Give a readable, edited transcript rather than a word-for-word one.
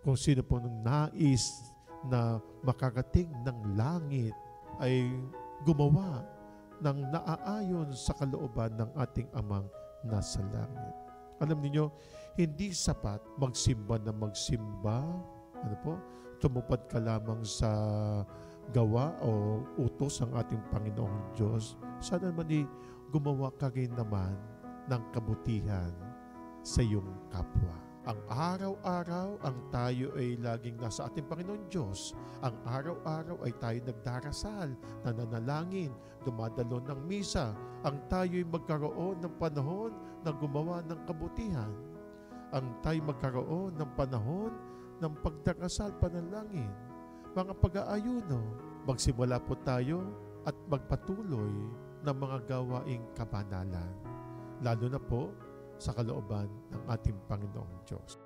Kung sino po nung nais na makarating ng langit ay gumawa ng naaayon sa kalooban ng ating Amang nasa langit. Alam niyo, hindi sapat magsimba na magsimba. Ano po? Tumupad ka lamang sa gawa o utos ng ating Panginoong Diyos. Sana naman gumawa ka rin naman ng kabutihan sa iyong kapwa. Ang araw-araw ang tayo ay laging nasa ating Panginoon Diyos. Ang araw-araw ay tayo nagdarasal, nananalangin, dumadalo ng misa. Ang tayo ay magkaroon ng panahon na gumawa ng kabutihan. Ang tayo magkaroon ng panahon ng pagdarasal, panalangin, mga pag-aayuno. Magsimula po tayo at magpatuloy ng mga gawaing kabanalan, lalo na po sa kalooban ng ating Panginoong Diyos.